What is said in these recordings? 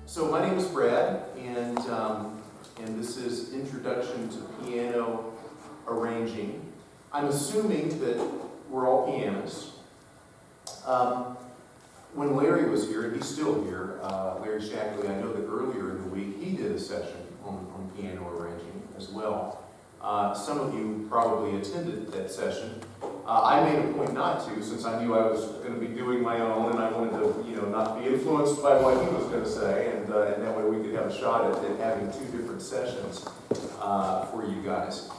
So my name is Brad, and this is Introduction to Piano Arranging. I'm assuming that we're all pianists. When Larry was here, and he's still here, Larry Shackley, I know that earlier in the week he did a session on piano arranging as well. Some of you probably attended that session. I made a point not to, since I knew I was going to be doing my own, and I wanted to, not be influenced by what he was going to say, and that way we could have a shot at having two different sessions for you guys.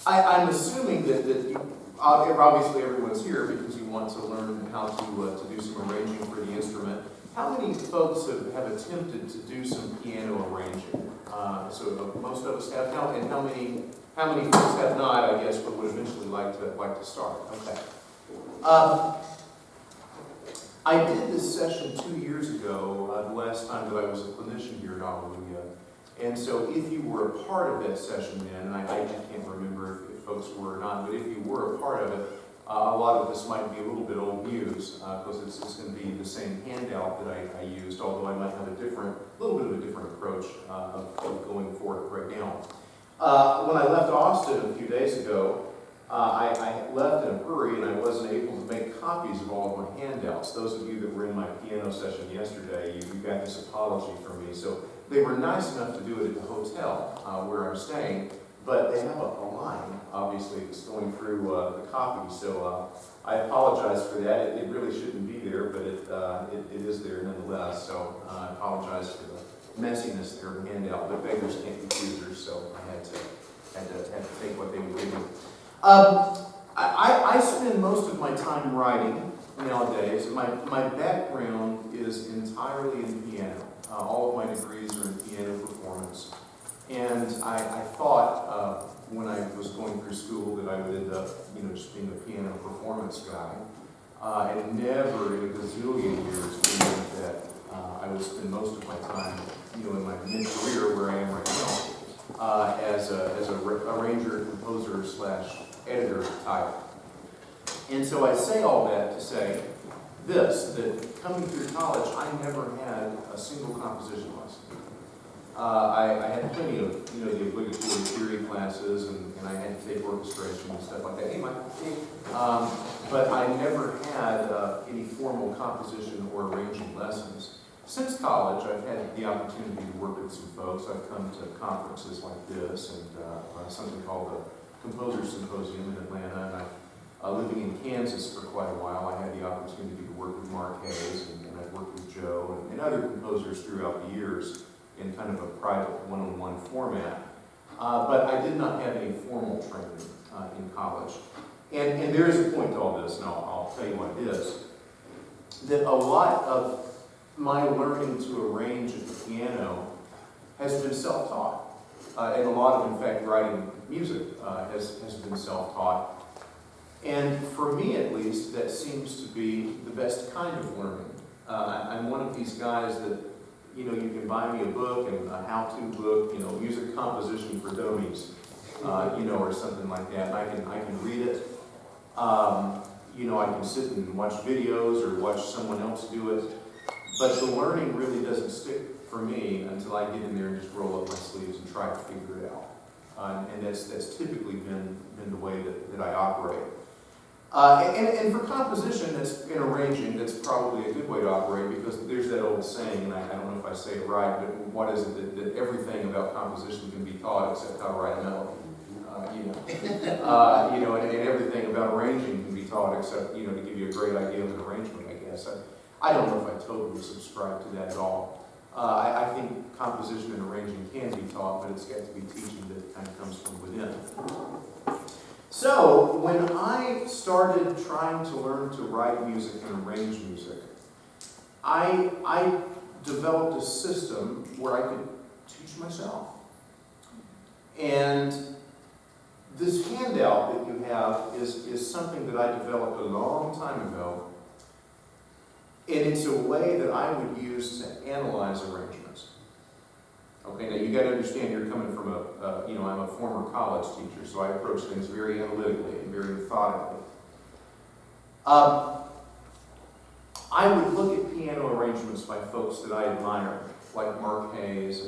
I'm assuming that you, obviously everyone's here because you want to learn how to do some arranging for the instrument. How many folks have attempted to do some piano arranging? So most of us have now, and how many folks have not, I guess, but would eventually like to start? Okay. I did this session 2 years ago, the last time that I was a clinician here at Alleluia. And so if you were a part of that session then, and I can't remember if folks were or not, but if you were a part of it, a lot of this might be a little bit old news, because it's going to be the same handout that I used, although I might have a little bit of a different approach of going for it right now. When I left Austin a few days ago, I left in a hurry and I wasn't able to make copies of all of my handouts. Those of you that were in my piano session yesterday, you got this apology from me. So they were nice enough to do it at the hotel where I'm staying, but they have a line, obviously, that's going through the copy. So I apologize for that. It really shouldn't be there, but it is there nonetheless. So I apologize for the messiness there of the handout, but beggars can't be choosers, so I had to take what they would give me. I spend most of my time writing nowadays. My background is entirely in piano. All of my degrees are in piano performance. And I thought when I was going through school that I would end up, just being a piano performance guy. And never in a gazillion years dreamed that I would spend most of my time, in my mid-career where I am right now, as a arranger, composer / editor type. And so I say all that to say that coming through college, I never had a single composition lesson. I had plenty of, the obligatory theory classes, and I had to take orchestration and stuff like that. Hey, Michael. But I never had any formal composition or arranging lessons. Since college, I've had the opportunity to work with some folks. I've come to conferences like this and something called the Composer Symposium in Atlanta, and living in Kansas for quite a while, I had the opportunity to work with Mark Hayes, and I've worked with Joe and other composers throughout the years in kind of a private one-on-one format. But I did not have any formal training in college. And there is a point to all this, and I'll tell you what it is, that a lot of my learning to arrange at the piano has been self-taught. And a lot of, in fact, writing music has been self-taught. And for me, at least, that seems to be the best kind of learning. I'm one of these guys that, you can buy me a book and a how-to book, music composition for dummies, or something like that. And I can read it. I can sit and watch videos or watch someone else do it. But the learning really doesn't stick for me until I get in there and just roll up my sleeves and try to figure it out. And that's typically been the way that I operate. And for composition, in arranging, that's probably a good way to operate, because there's that old saying, and I don't know if I say it right, but what is it, that everything about composition can be taught except how to write a melody. And everything about arranging can be taught except, to give you a great idea of an arrangement, I guess. I don't know if I totally subscribe to that at all. I think composition and arranging can be taught, but it's got to be teaching that kind of comes from within. So, when I started trying to learn to write music and arrange music, I developed a system where I could teach myself. And this handout that you have is something that I developed a long time ago, and it's a way that I would use to analyze arrangements. Okay, now you got to understand you're coming from I'm a former college teacher, so I approach things very analytically and very methodically. I would look at piano arrangements by folks that I admire, like Mark Hayes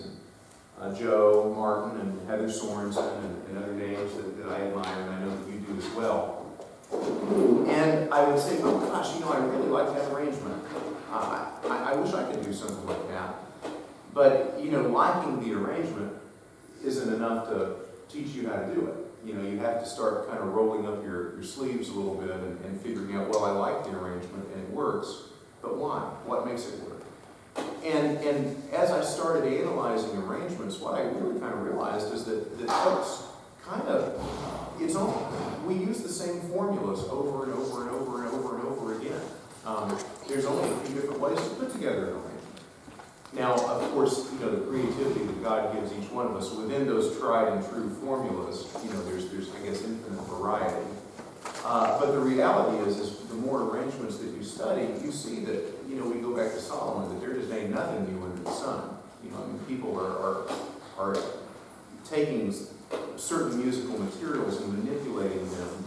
and Joe Martin and Heather Sorensen and other names that I admire, and I know that you do as well. And I would say, oh gosh, I really like that arrangement. I wish I could do something like that. But, liking the arrangement isn't enough to teach you how to do it. You have to start kind of rolling up your sleeves a little bit and figuring out, well, I like the arrangement and it works, but why? What makes it work? And as I started analyzing arrangements, what I really kind of realized is that folks we use the same formulas over and over and over and over and over again. There's only a few different ways to put together an arrangement. Now, of course, the creativity that God gives each one of us within those tried and true formulas, there's I guess infinite variety. But the reality is the more arrangements that you study, you see that we go back to Solomon, that there just ain't nothing new under the sun. People are taking certain musical materials and manipulating them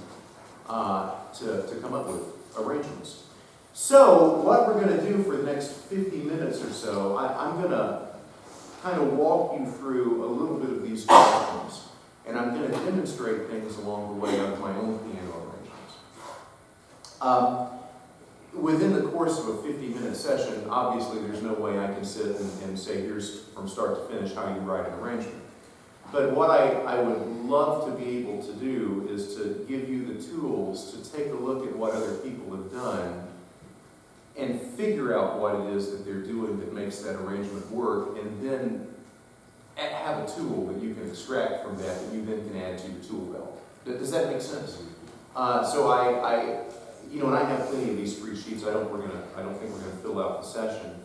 to come up with arrangements. So what we're going to do for the next 50 minutes or so, I'm going to kind of walk you through a little bit of these questions, and I'm going to demonstrate things along the way of my own piano arrangements. Within the course of a 50-minute session, obviously there's no way I can sit and say, here's from start to finish how you write an arrangement. But what I would love to be able to do is to give you the tools to take a look at what other people have done and figure out what it is that they're doing that makes that arrangement work, and then have a tool that you can extract from that you then can add to your tool belt. Does that make sense? So and I have plenty of these free sheets. I don't think we're gonna fill out the session.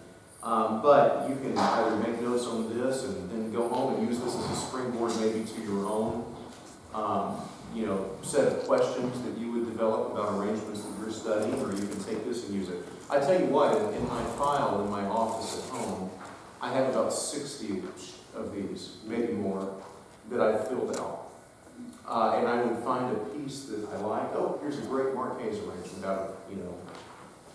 But you can either make notes on this and then go home and use this as a springboard maybe to your own set of questions that you would develop about arrangements that you're studying, or you can take this and use it. I tell you what, in my file in my office at home, I have about 60 of these, maybe more, that I've filled out. And I would find a piece that I like. Oh, here's a great Mark Hayes arrangement out of,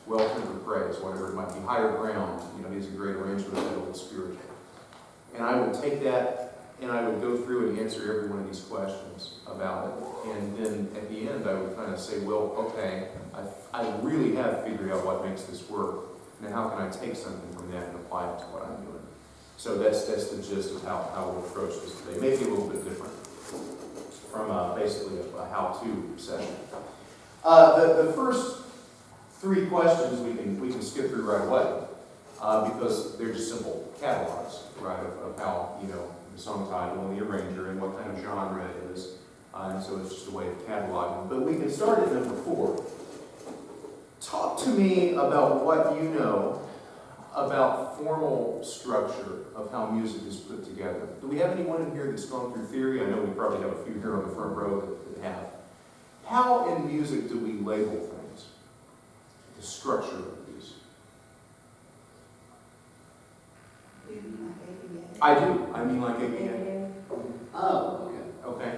Well-Tempered Praise, whatever it might be, Higher Ground. He's a great arrangement of that old spiritual. And I would take that and I would go through and answer every one of these questions about it. And then at the end, I would kind of say, well, okay, I really have figured out what makes this work. Now, how can I take something from that and apply it to what I'm doing? So that's the gist of how we'll approach this today. Maybe a little bit different from basically a how-to session. The first three questions we can skip through right away because they're just simple catalogs, right, of how, the song title and the arranger and what kind of genre it is. And so it's just a way of cataloging. But we can start at number 4. Talk to me about what you know about formal structure of how music is put together. Do we have anyone in here that's gone through theory? I know we probably have a few here on the front row that have. How in music do we label things? The structure of these. I do. I mean like ABA. Oh, okay.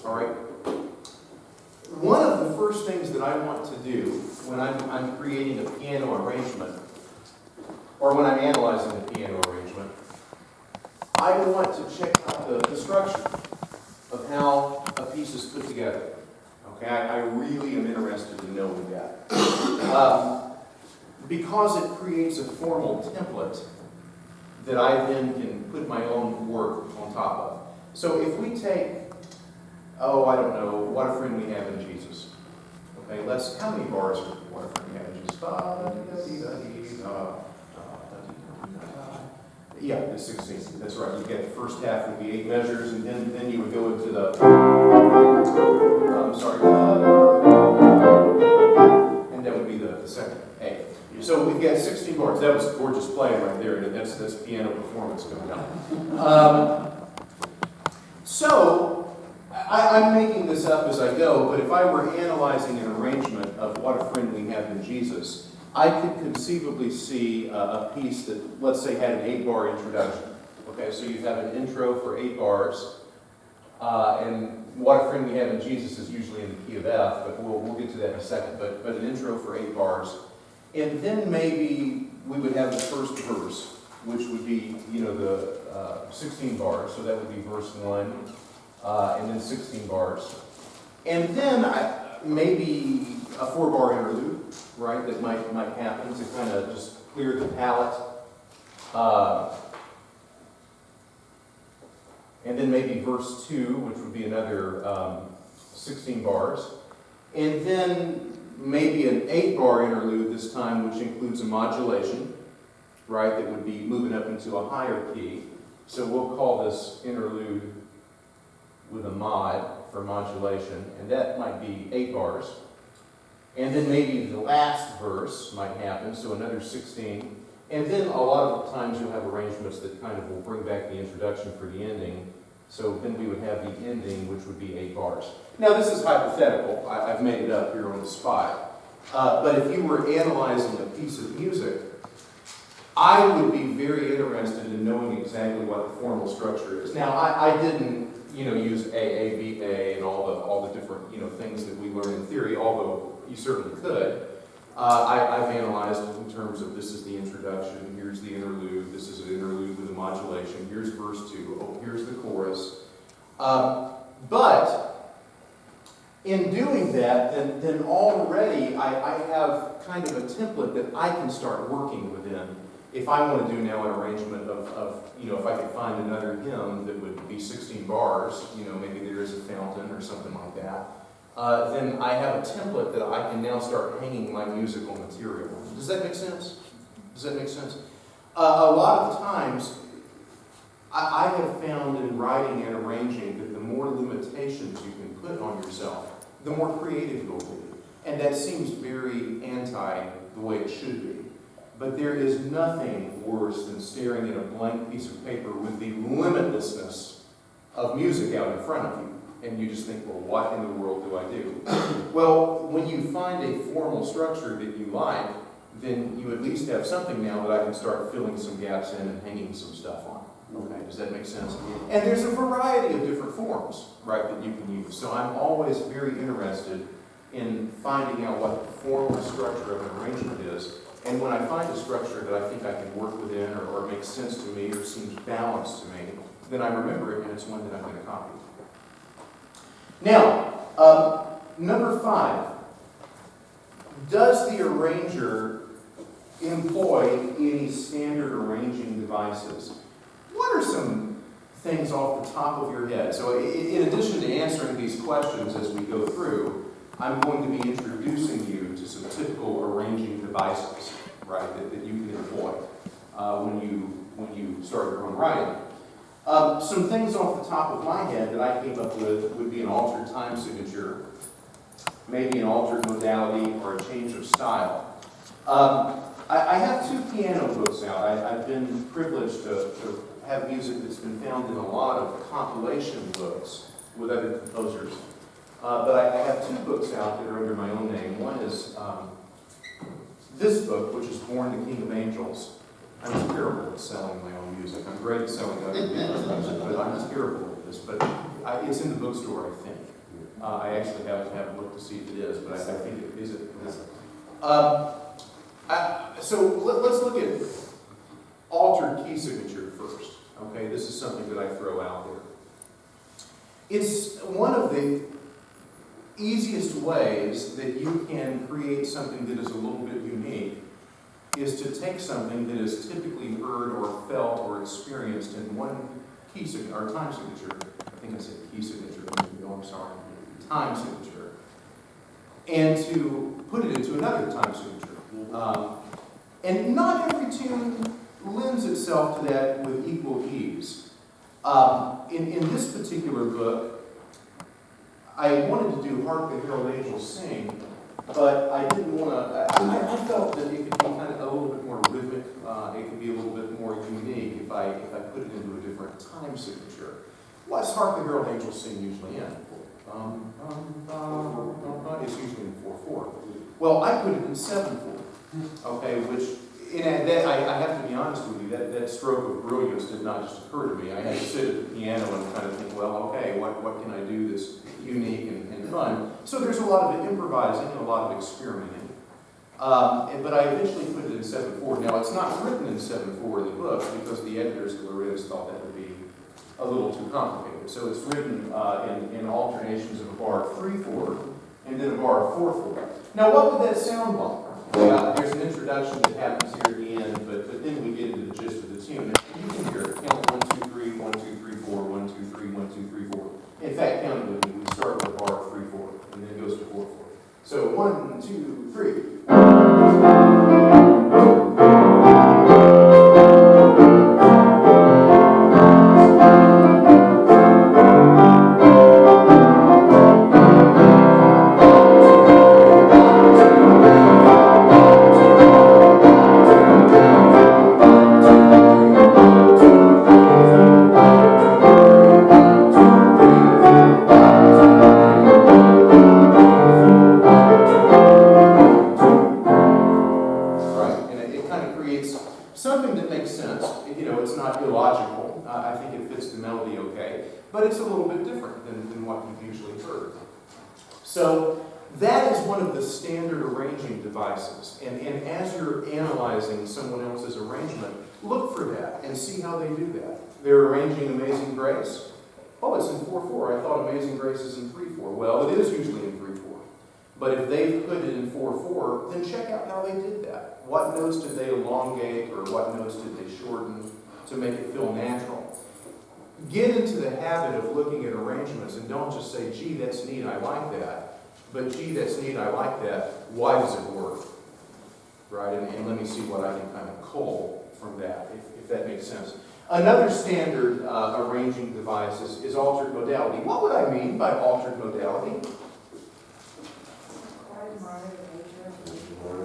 All right. One of the first things that I want to do when I'm creating a piano arrangement, or when I'm analyzing a piano arrangement, I want to check out the structure of how a piece is put together. Okay, I really am interested in knowing that. Because it creates a formal template that I then can put my own work on top of. So if we take, I don't know, What a Friend We Have in Jesus. Okay, how many bars are What a Friend We Have in Jesus? Yeah, it's 16. That's right. You get the first half would be 8 measures, and then you would go into the, and that would be the second A. So we've got 16 bars. That was gorgeous playing right there. That's piano performance going on. So I'm making this up as I go, but if I were analyzing an arrangement of What a Friend We Have in Jesus, I could conceivably see a piece that, let's say, had an 8-bar introduction. Okay, so you have an intro for 8 bars, and What a Friend We Have in Jesus is usually in the key of F, but we'll get to that in a second, but an intro for 8 bars. And then maybe we would have the first verse, which would be, the 16 bars, so that would be verse 1, and then 16 bars. And then maybe a 4-bar interlude, right, that might happen to kind of just clear the palette. And then maybe verse 2, which would be another 16 bars. And then maybe an 8-bar interlude this time, which includes a modulation, right, that would be moving up into a higher key. So we'll call this interlude with a mod for modulation, and that might be 8 bars. And then maybe the last verse might happen, so another 16. And then a lot of times you'll have arrangements that kind of will bring back the introduction for the ending. So then we would have the ending, which would be 8 bars. Now this is hypothetical. I've made it up here on the spot. But if you were analyzing a piece of music, I would be very interested in knowing exactly what the formal structure is. Now I didn't, use A, B, A, and all the different, things that we learn in theory, although you certainly could. I've analyzed it in terms of this is the introduction, here's the interlude, this is an interlude with a modulation, here's verse 2, oh, here's the chorus. But in doing that, then already I have kind of a template that I can start working within. If I want to do now an arrangement of if I could find another hymn that would be 16 bars, maybe There Is a Fountain or something like that, then I have a template that I can now start hanging my musical material on. Does that make sense? Does that make sense? A lot of times, I have found in writing and arranging that the more limitations you can put on yourself, the more creative you'll be. And that seems very anti the way it should be. But there is nothing worse than staring at a blank piece of paper with the limitlessness of music out in front of you. And you just think, well, what in the world do I do? Well, when you find a formal structure that you like, then you at least have something now that I can start filling some gaps in and hanging some stuff on. Okay, does that make sense? And there's a variety of different forms, right, that you can use. So I'm always very interested in finding out what the formal structure of an arrangement is. And when I find a structure that I think I can work within or makes sense to me or seems balanced to me, then I remember it and it's one that I'm going to copy. Now, number 5. Does the arranger employ any standard arranging devices? What are some things off the top of your head? So in addition to answering these questions as we go through, I'm going to be introducing you to some typical arranging devices, right, that you can employ when you start your own writing. Some things off the top of my head that I came up with would be an altered time signature, maybe an altered modality, or a change of style. I have 2 piano books out. I've been privileged to have music that's been found in a lot of compilation books with other composers. But I have 2 books out that are under my own name. One is this book, which is Born the King of Angels. I'm terrible at selling my own music. I'm great at selling other people's music, but I'm terrible at this. But it's in the bookstore, I think. I actually haven't looked to see if it is, but I think it is. So let's look at altered key signature first. Okay, this is something that I throw out there. It's one of the easiest ways that you can create something that is a little bit unique is to take something that is typically heard or felt or experienced in one key signature, or time signature. I think I said key signature. No, I'm sorry. Time signature. And to put it into another time signature. And not every tune lends itself to that with equal ease. In this particular book, I wanted to do Hark the Herald Angels Sing, but I didn't want to, I felt that it could be kind of a little bit more rhythmic, it could be a little bit more unique if I put it into a different time signature. What's Hark the Herald Angels Sing usually in? It's usually in 4/4. Well, I put it in 7/4. Okay, which, and that, I have to be honest with you, that stroke of brilliance did not just occur to me. I had to sit at the piano and kind of think, well, okay, what can I do that's unique and fun? So there's a lot of improvising and a lot of experimenting. But I eventually put it in 7/4. Now, it's not written in 7/4 in the book because the editors of Loretta's thought that would be a little too complicated. So it's written in alternations of a bar of 3/4 and then a bar of 4/4. Now, what would that sound like? There's an introduction that happens here at the end, but then we get into the gist of the tune. And you can hear it. Count 1, 2, 3, 1, 2, 3, 4, 1, 2, 3, 1, 2, 3, 4. In fact, count it with me. We start with a bar of 3/4, and then it goes to 4/4. So 1, 2, 3. Something that makes sense. You know, it's not illogical. I think it fits the melody okay, but it's a little bit different than what you've usually heard. So that is one of the standard arranging devices. And as you're analyzing someone else's arrangement, look for that and see how they do that. They're arranging Amazing Grace. Oh, it's in 4/4. I thought Amazing Grace is in 3/4. Well, it is usually in 3/4. But if they've put it in 4/4, then check out how they did that. What notes did they elongate or what notes did they shorten to make it feel natural? Get into the habit of looking at arrangements and don't just say, gee, that's neat, I like that. But gee, that's neat, I like that. Why does it work? Right? And let me see what I can kind of cull from that, if that makes sense. Another standard arranging device is altered modality. What would I mean by altered modality?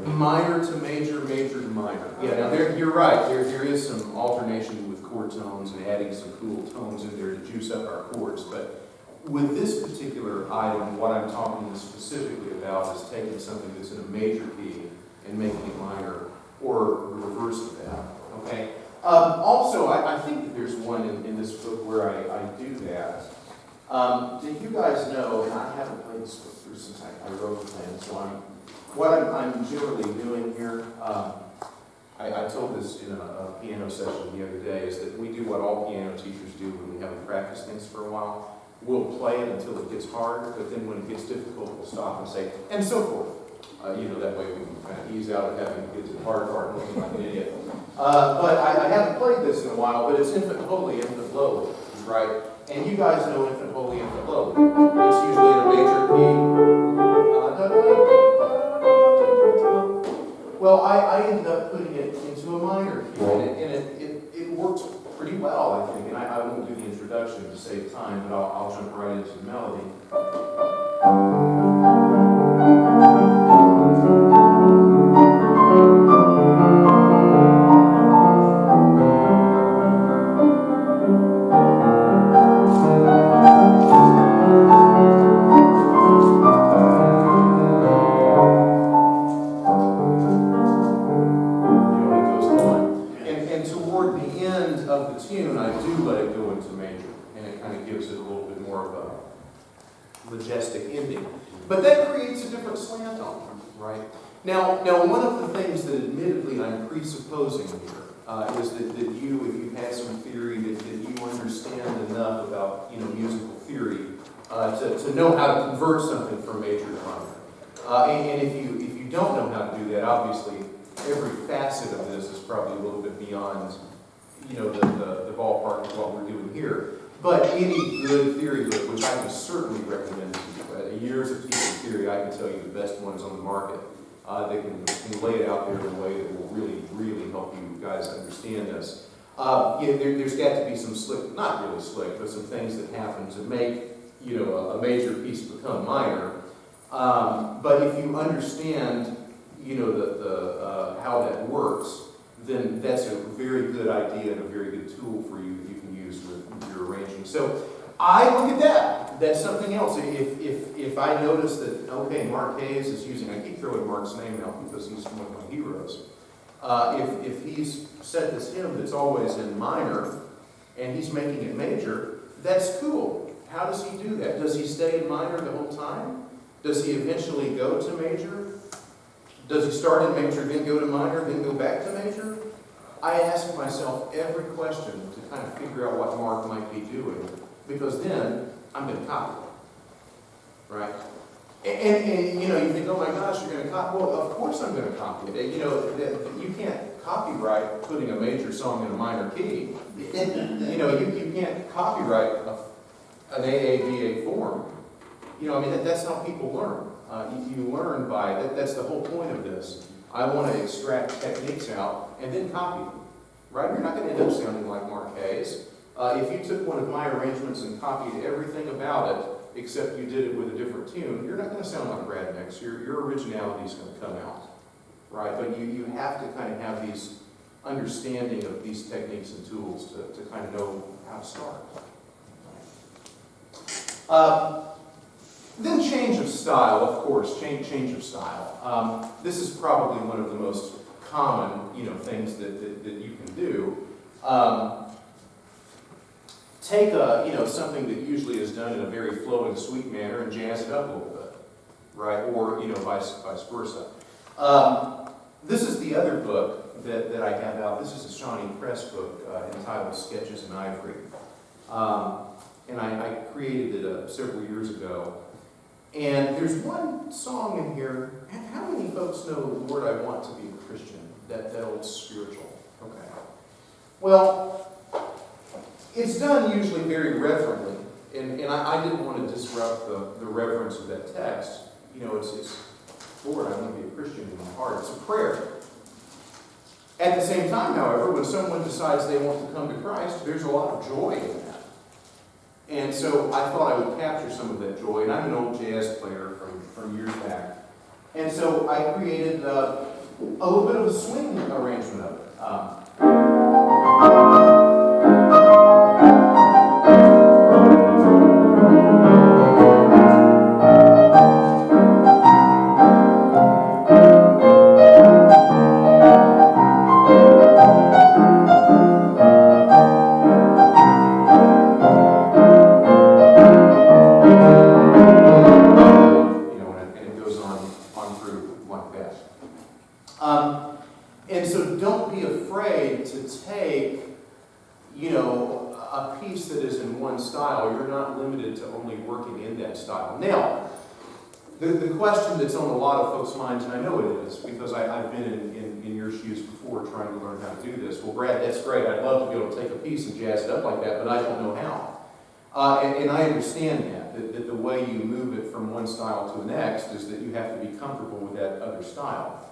Minor to major, major to minor. Yeah, now you're right. There is some alternation with chord tones and adding some cool tones in there to juice up our chords. But with this particular item, what I'm talking specifically about is taking something that's in a major key and making it minor, or the reverse of that. Okay. Also, I think that there's one in this book where I do that. Do you guys know? And I haven't played this book through since I wrote the thing, so what I'm generally doing here, I told this in a piano session the other day, is that we do what all piano teachers do when we haven't practiced things for a while. We'll play it until it gets hard, but then when it gets difficult, we'll stop and say, and so forth. That way we can kind of ease out of having to get to the hard part and looking like an idiot. But I haven't played this in a while, but it's infant holy, infant lowly, right? And you guys know infant holy, infant lowly. It's usually in a major key. Well, I ended up putting it into a minor key, and it works pretty well, I think. And I won't do the introduction to save time, but I'll jump right into the melody. Majestic ending. But that creates a different slant on it, right? Now, one of the things that admittedly I'm presupposing here is that you, if you've had some theory, that you understand enough about musical theory to know how to convert something from major to minor. And if you don't know how to do that, obviously every facet of this is probably a little bit beyond the ballpark of what we're doing here. But any good theory book, which I can certainly recommend to you, years of teaching theory, I can tell you the best ones on the market. They can lay it out there in a way that will really, really help you guys understand this. There's got to be some slick, not really slick, but some things that happen to make a major piece become minor. But if you understand how that works, then that's a very good idea and a very good tool for you that you can use with your arranging. So I look at that. That's something else. If I notice that, okay, Mark Hayes is using, I keep throwing Mark's name out because he's one of my heroes. If he's set this hymn that's always in minor, and he's making it major, that's cool. How does he do that? Does he stay in minor the whole time? Does he eventually go to major? Does he start in major, then go to minor, then go back to major? I ask myself every question to kind of figure out what Mark might be doing, because then I'm going to copy it, right? And you know, you think, oh my gosh, you're going to copy. Well, of course I'm going to copy it. You know, you can't copyright putting a major song in a minor key. You know, you can't copyright an AABA form. You know, I mean, that's how people learn. You learn by, that's the whole point of this. I want to extract techniques out and then copy them, right? You're not going to end up sounding like Mark Hayes. If you took one of my arrangements and copied everything about it, except you did it with a different tune, you're not going to sound like Brad Mix. Your originality is going to come out, right? But you have to kind of have these understanding of these techniques and tools to kind of know how to start. Then change of style, of course, change of style. This is probably one of the most common, things that you can do. Take something that usually is done in a very flowing, sweet manner and jazz it up a little bit, right? Or vice versa. This is the other book that I have out. This is a Shawnee Press book entitled Sketches in Ivory, and I created it several years ago. And there's one song in here. How many folks know, Lord, I want to be a Christian? That old spiritual. Okay. Well, it's done usually very reverently, and I didn't want to disrupt the reverence of that text. It's Lord, I want to be a Christian in my heart. It's a prayer. At the same time, however, when someone decides they want to come to Christ, there's a lot of joy in that. And so I thought I would capture some of that joy, and I'm an old jazz player from years back. And so I created a little bit of a swing arrangement of it. And so don't be afraid to take, a piece that is in one style. You're not limited to only working in that style. Now, the question that's on a lot of folks' minds, and I know it is, because I've been in your shoes before trying to learn how to do this. Well, Brad, that's great. I'd love to be able to take a piece and jazz it up like that, but I don't know how. And I understand that the way you move it from one style to the next is that you have to be comfortable with that other style.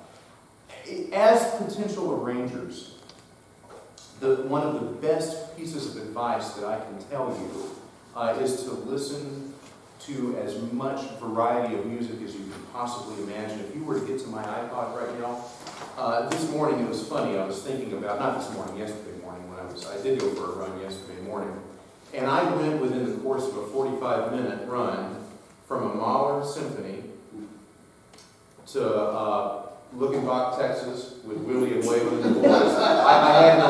As potential arrangers, one of the best pieces of advice that I can tell you is to listen to as much variety of music as you can possibly imagine. If you were to get to my iPod right now, this morning it was funny. I was thinking about, not this morning, yesterday morning when I did go for a run yesterday morning, and I went within the course of a 45-minute run from a Mahler symphony to Lookenbach, Texas, with Willie and Waylon and the boys. I had it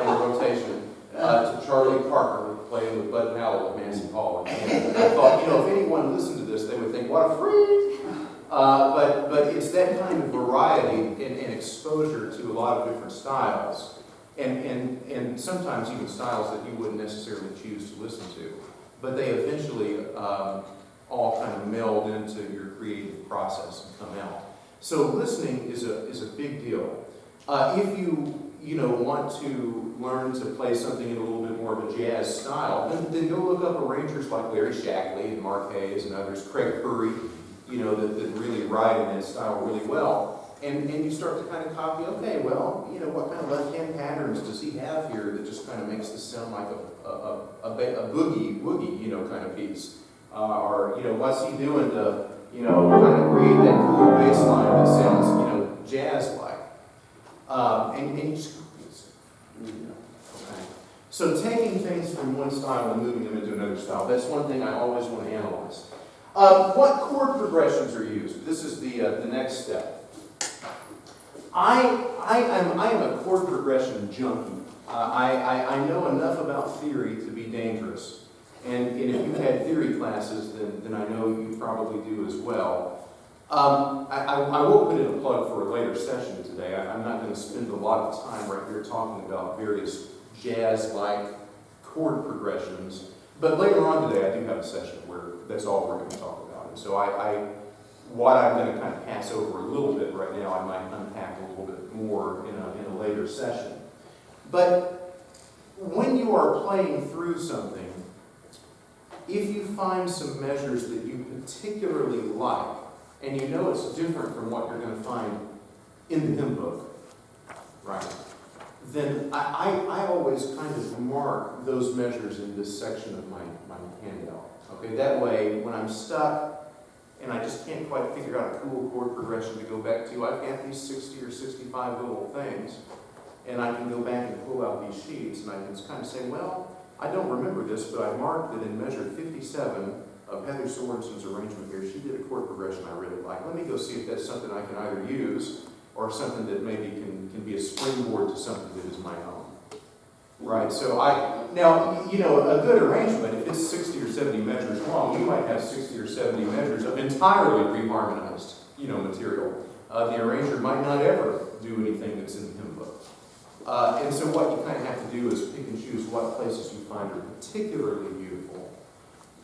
on a rotation. To Charlie Parker playing with Bud Powell at Massey Hall. And I thought, if anyone listened to this, they would think, what a freak! But it's that kind of variety and exposure to a lot of different styles, and sometimes even styles that you wouldn't necessarily choose to listen to. But they eventually all kind of meld into your creative process and come out. So listening is a big deal. If you want to learn to play something in a little bit more of a jazz style, then go look up arrangers like Larry Shackley and Mark Hayes and others, Craig Curry, that really ride in that style really well. And you start to kind of copy, okay, well, what kind of left-hand patterns does he have here that just kind of makes this sound like a boogie, kind of piece? Or what's he doing to, kind of create that cool bass line that sounds, jazz-like. And you just, okay. So taking things from one style and moving them into another style, that's one thing I always want to analyze. What chord progressions are used? This is the next step. I am a chord progression junkie. I know enough about theory to be dangerous. And if you've had theory classes, then I know you probably do as well. I won't put in a plug for a later session today. I'm not going to spend a lot of time right here talking about various jazz-like chord progressions. But later on today, I do have a session where that's all we're going to talk about. And so what I'm going to kind of pass over a little bit right now, I might unpack a little bit more in a later session. But when you are playing through something, if you find some measures that you particularly like, and you know it's different from what you're going to find in the hymn book, right? Then I always kind of mark those measures in this section of my handout. Okay, that way when I'm stuck and I just can't quite figure out a cool chord progression to go back to, I've got these 60 or 65 little things, and I can go back and pull out these sheets, and I can kind of say, well, I don't remember this, but I marked that in measure 57 of Heather Sorensen's arrangement here, she did a chord progression I really like. Let me go see if that's something I can either use or something that maybe can be a springboard to something that is my own. Right? So now, you know, a good arrangement, if it's 60 or 70 measures long, you might have 60 or 70 measures of entirely pre-harmonized, material. The arranger might not ever do anything that's in the hymn book. And so what you kind of have to do is pick and choose what places you find are particularly beautiful.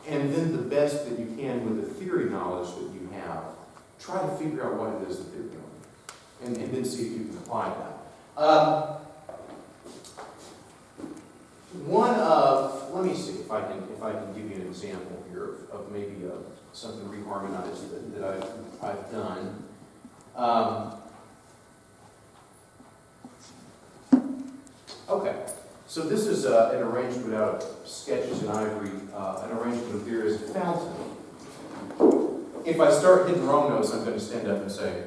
And then the best that you can with the theory knowledge that you have, try to figure out what it is that they're doing. And then see if you can apply that. Let me see if I can give you an example here of maybe something reharmonized that I've done. Okay, so this is an arrangement out of Sketches in Ivory, an arrangement of There Is a Fountain. If I start hitting wrong notes, I'm going to stand up and say,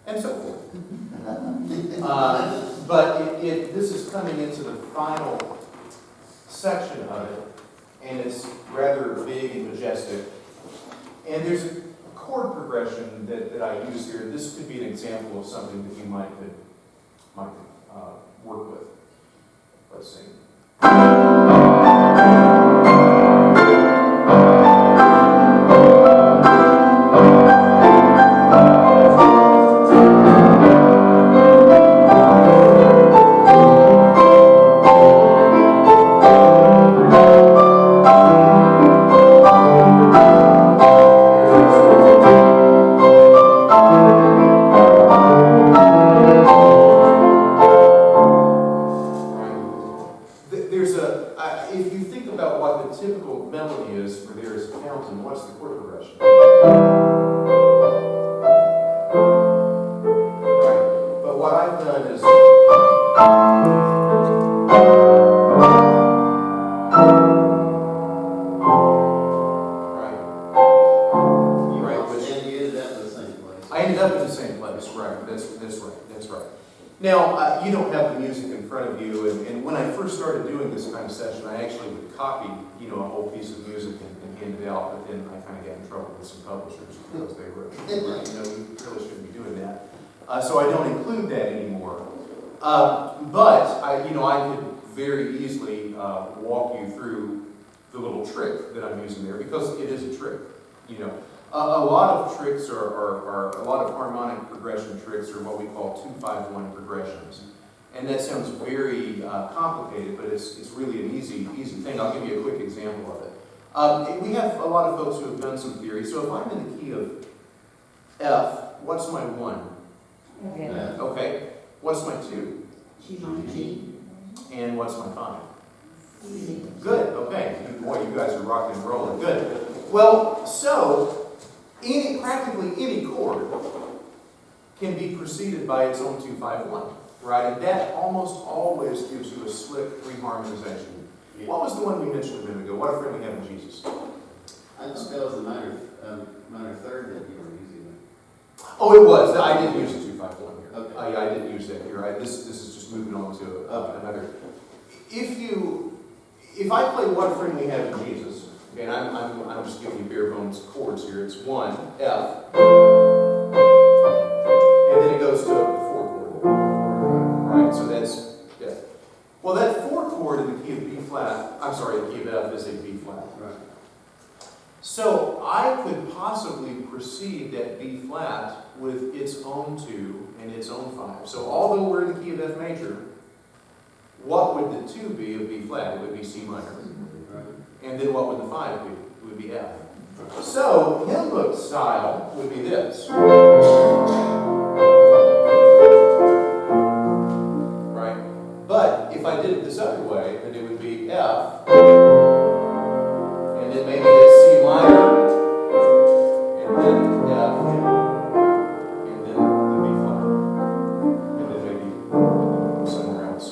and so forth. But this is coming into the final section of it, and it's rather big and majestic. And there's a chord progression that I use here. This could be an example of something that you might work with. Let's see. If you think about what the typical melody is for There Is a Fountain, what's the chord progression? Right. But what I've done is And you ended up in the same place. I ended up in the same place, right? That's right. Now, you don't have the music in front of you, and when I first started doing this kind of session, I actually would copy, a whole piece of music and hand it out, but then I kind of got in trouble with some publishers because they were, you really shouldn't be doing that. So I don't include that anymore. But I could very easily walk you through the little trick that I'm using there, because it is a trick, A lot of tricks are a lot of harmonic progression tricks are what we call 2-5-1 progressions. And that sounds very complicated, but it's really an easy thing. I'll give you a quick example of it. We have a lot of folks who have done some theory. So if I'm in the key of F, what's my 1? Yeah. Okay. What's my 2? G. And what's my 5? Good. Okay. Boy, you guys are rocking and rolling. Good. Well, so practically any chord can be preceded by its own 2-5-1, right? And that almost always gives you a slick reharmonization. Yeah. What was the one we mentioned a minute ago? What a Friend We Have in Jesus? I think that was the minor third that you were using. Oh, it was. I didn't use a 2-5-1 here. Okay. I didn't use that here. This is just moving on to another. If if I play What a Friend We Have in Jesus, okay, and I'm just giving you bare bones chords here. It's 1, F, and then it goes to a 4 chord. Right, so that's F. Well, that 4 chord in the key of B flat, I'm sorry, the key of F is a B flat. Right. So I could possibly precede that B flat with its own 2 and its own 5. So although we're in the key of F major, what would the 2 be of B flat? It would be C minor. Right. And then what would the 5 be? It would be F. So hymn book style would be this. Right? But if I did it this other way, then it would be F, and then maybe it's C minor, and then F, and then the B flat, and then maybe somewhere else.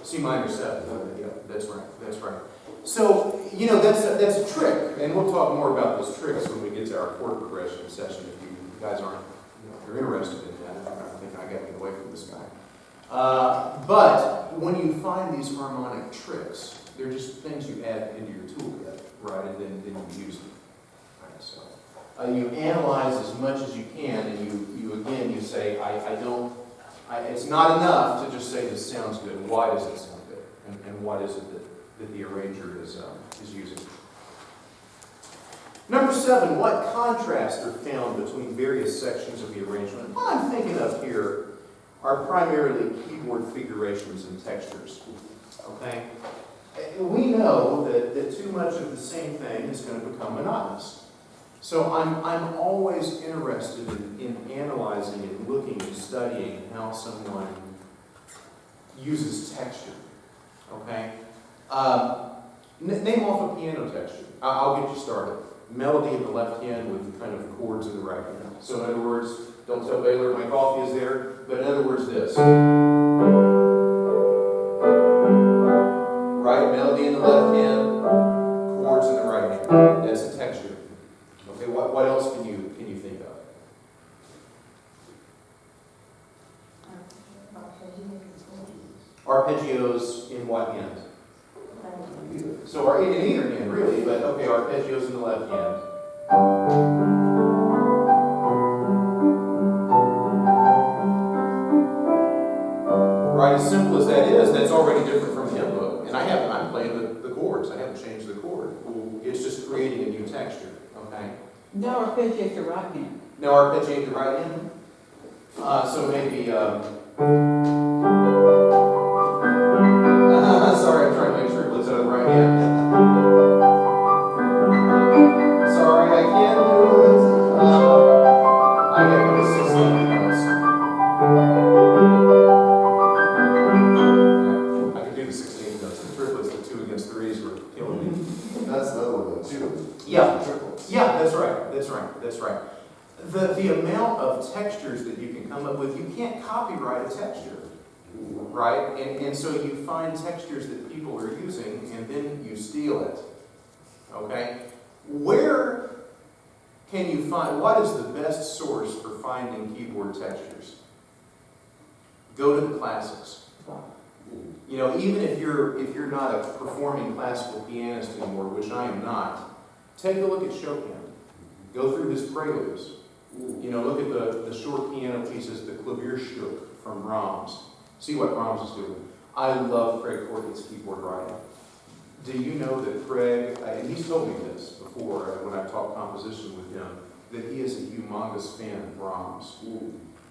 C minor 7. Yeah, that's right. That's right. So, you know, that's a trick, and we'll talk more about those tricks when we get to our chord progression session. If you guys aren't, if you're interested in that, I think I got to get away from this guy. But when you find these harmonic tricks, they're just things you add into your toolkit, right? And then you use them. Right? So you analyze as much as you can, and you say, it's not enough to just say this sounds good. Why does it sound good? And what is it that the arranger is using? Number 7, what contrasts are found between various sections of the arrangement? What I'm thinking of here are primarily keyboard figurations and textures. Okay? We know that too much of the same thing is going to become monotonous. So I'm always interested in analyzing and looking and studying how someone uses texture. Okay? Name off a piano texture. I'll get you started. Melody in the left hand with kind of chords in the right hand. So in other words, don't tell Baylor my coffee is there, but in other words this. Right? Melody in the left hand, chords in the right hand. That's a texture. Okay, what else can you think of? Arpeggios in what hand? So in either hand, really, but okay, arpeggios in the left hand. Right, as simple as that is, that's already different from the hymn book. And I'm playing the chords. I haven't changed the chord. It's just creating a new texture. Okay? No arpeggiate the right hand. No arpeggiate the right hand. So maybe. Sorry, I'm trying to make sure it looks out of the right hand. Sorry, I can't do it. I get those 16 notes. I can do the 16 notes. The triplets, the 2 against 3s were killing me. That's another one, though, too. Yeah, that's right. The amount of textures that you can come up with, you can't copyright a texture. Right? And so you find textures that people are using, and then you steal it. Okay? Where can you find, what is the best source for finding keyboard textures? Go to the classics. You know, even if you're not a performing classical pianist anymore, which I am not, take a look at Chopin. Go through his preludes. You know, look at the short piano pieces, the Klavierstück from Brahms. See what Brahms is doing. I love Craig Corkett's keyboard writing. Do you know that Craig, and he's told me this before when I've talked composition with him, that he is a humongous fan of Brahms.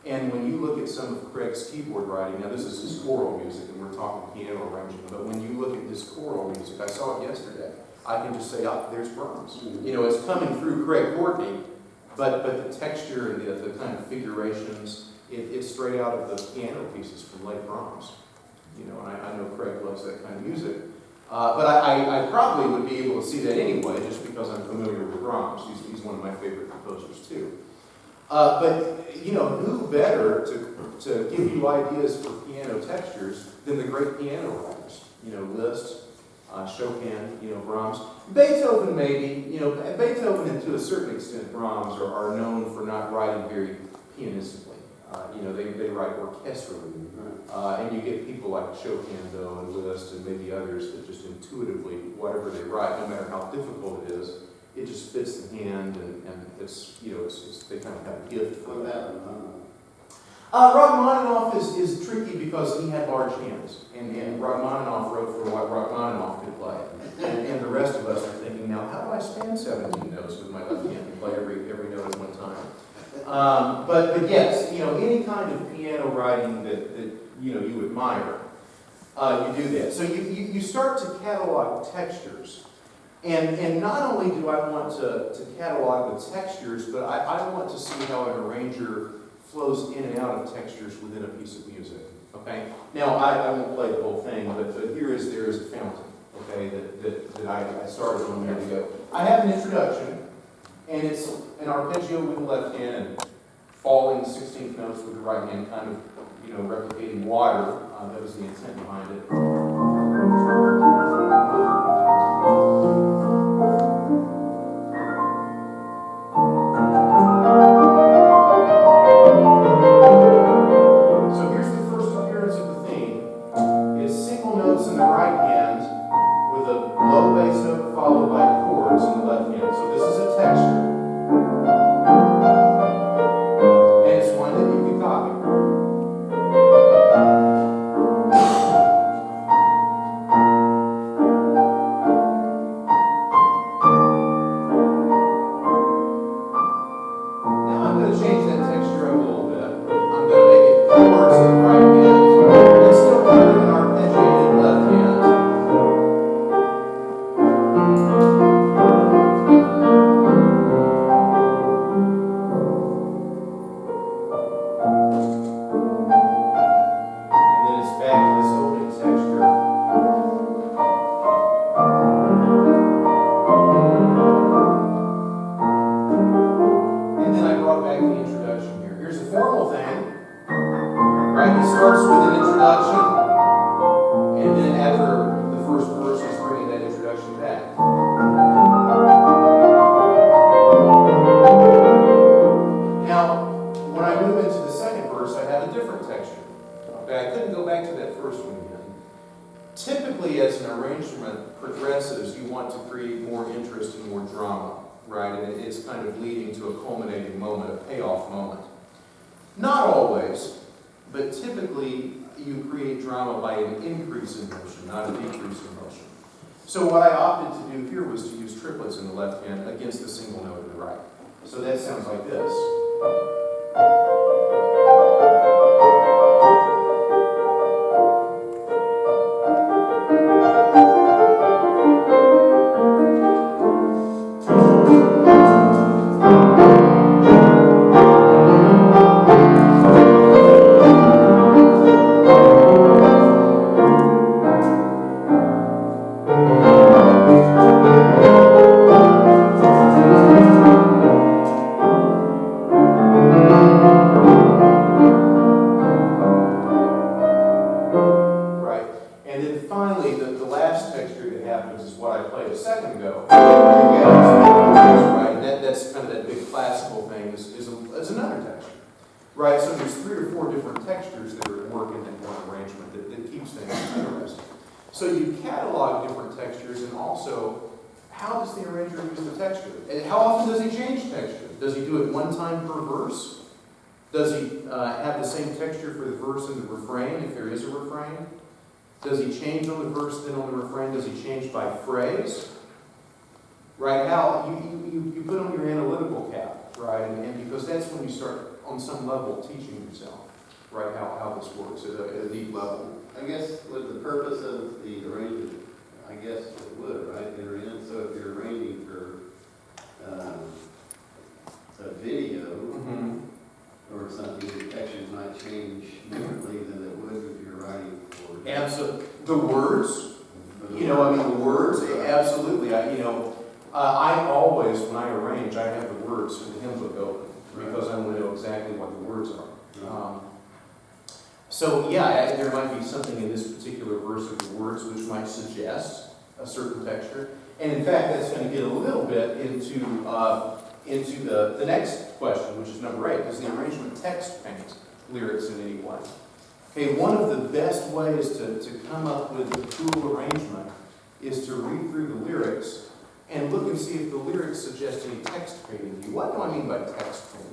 And when you look at some of Craig's keyboard writing, now this is his choral music, and we're talking piano arrangement, but when you look at his choral music, I saw it yesterday, I can just say, there's Brahms. You know, it's coming through Craig Courtney, but the texture and the kind of figurations, it's straight out of the piano pieces from late Brahms. You know, and I know Craig loves that kind of music. But I probably would be able to see that anyway, just because I'm familiar with Brahms. He's one of my favorite composers, too. But, you know, who better to give you ideas for piano textures than the great piano writers? You know, Liszt, Chopin, you know, Brahms. Beethoven, maybe. You know, Beethoven and to a certain extent Brahms are known for not writing very pianistically. They write orchestrally. And you get people like Chopin, though, and Liszt, and maybe others that just intuitively, whatever they write, no matter how difficult it is, it just fits the hand, and it's they kind of have a gift for that. Rachmaninoff is tricky because he had large hands, and Rachmaninoff wrote for what Rachmaninoff could play. And the rest of us are thinking, now, how do I span 17 notes with my left hand and play every note at one time? But yes, any kind of piano writing that you admire, you do that. So you start to catalog textures. And not only do I want to catalog the textures, but I want to see how an arranger flows in and out of textures within a piece of music. Okay? Now, I won't play the whole thing, but there is a fountain, okay, that I started on a minute ago. I have an introduction, and it's an arpeggio with the left hand and falling 16th notes with the right hand, kind of, replicating water. That was the intent behind it. So here's the first appearance of the theme. It's single notes in the right hand with a low bass note followed by chords in the left hand. So this is a texture. And it's one that you can copy. Typically, as an arrangement progresses, you want to create more interest and more drama, right? And it's kind of leading to a culminating moment, a payoff moment. Not always, but typically you create drama by an increase in motion, not a decrease in motion. So what I opted to do here was to use triplets in the left hand against the single note in the right. So that sounds like this. So you catalog different textures, and also, how does the arranger use the texture? And how often does he change texture? Does he do it one time per verse? Does he have the same texture for the verse and the refrain, if there is a refrain? Does he change on the verse, then on the refrain? Does he change by phrase? Right? How you put on your analytical cap, right? And because that's when you start, on some level, teaching yourself, right, how this works at a deep level. I guess with the purpose of the arrangement, I guess it would, right? So if you're arranging for a video or something, the textures might change differently than it would if you're writing for. Absolutely. The words, the words, absolutely. I always, when I arrange, I have the words in the hymn book open because I want to know exactly what the words are. So yeah, there might be something in this particular verse of the words which might suggest a certain texture. And in fact, that's going to get a little bit into the next question, which is number 8. Does the arrangement text paint? lyrics in any way. Okay, one of the best ways to come up with a cool arrangement is to read through the lyrics and look and see if the lyrics suggest any text painting to you. What do I mean by text painting?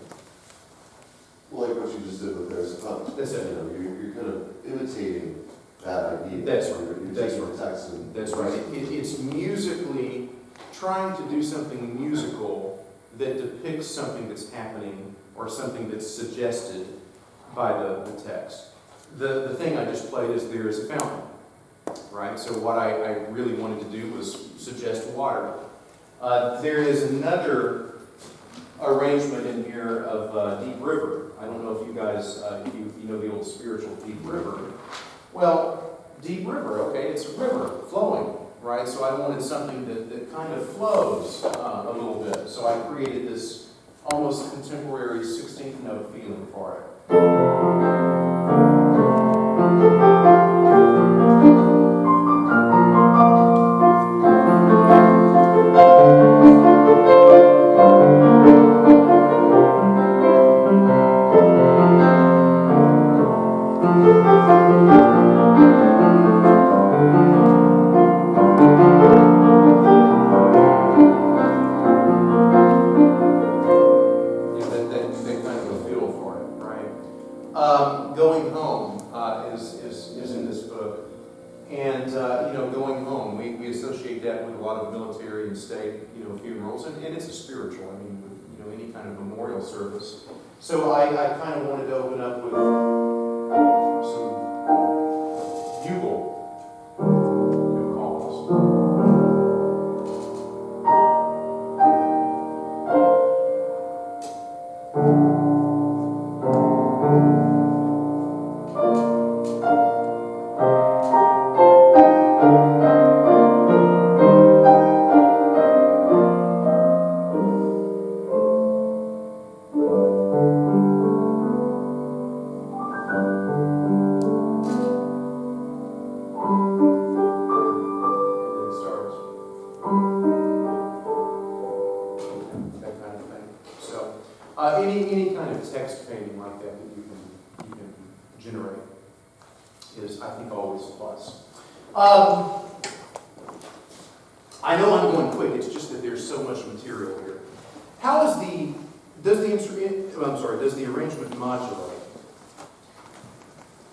Well, like what you just did with There's a Fun. That's it. You know, you're kind of imitating that idea. That's right. You're That's taking right. the text and. That's right. It's musically trying to do something musical that depicts something that's happening or something that's suggested by the text. The thing I just played is there is a fountain, right? So what I really wanted to do was suggest water. There is another arrangement in here of Deep River. I don't know if you guys, if you know the old spiritual Deep River. Well, Deep River, okay, it's a river flowing, right? So I wanted something that kind of flows a little bit. So I created this almost contemporary 16th note feeling for it. Going Home is in this book. And, going home, we associate that with a lot of military and state, funerals. And it's a spiritual, with, any kind of memorial service. So I kind of wanted to open up with some bugle calls. Any kind of text painting like that you can generate is, I think, always a plus. I know I'm going quick. It's just that there's so much material here. Does the arrangement modulate?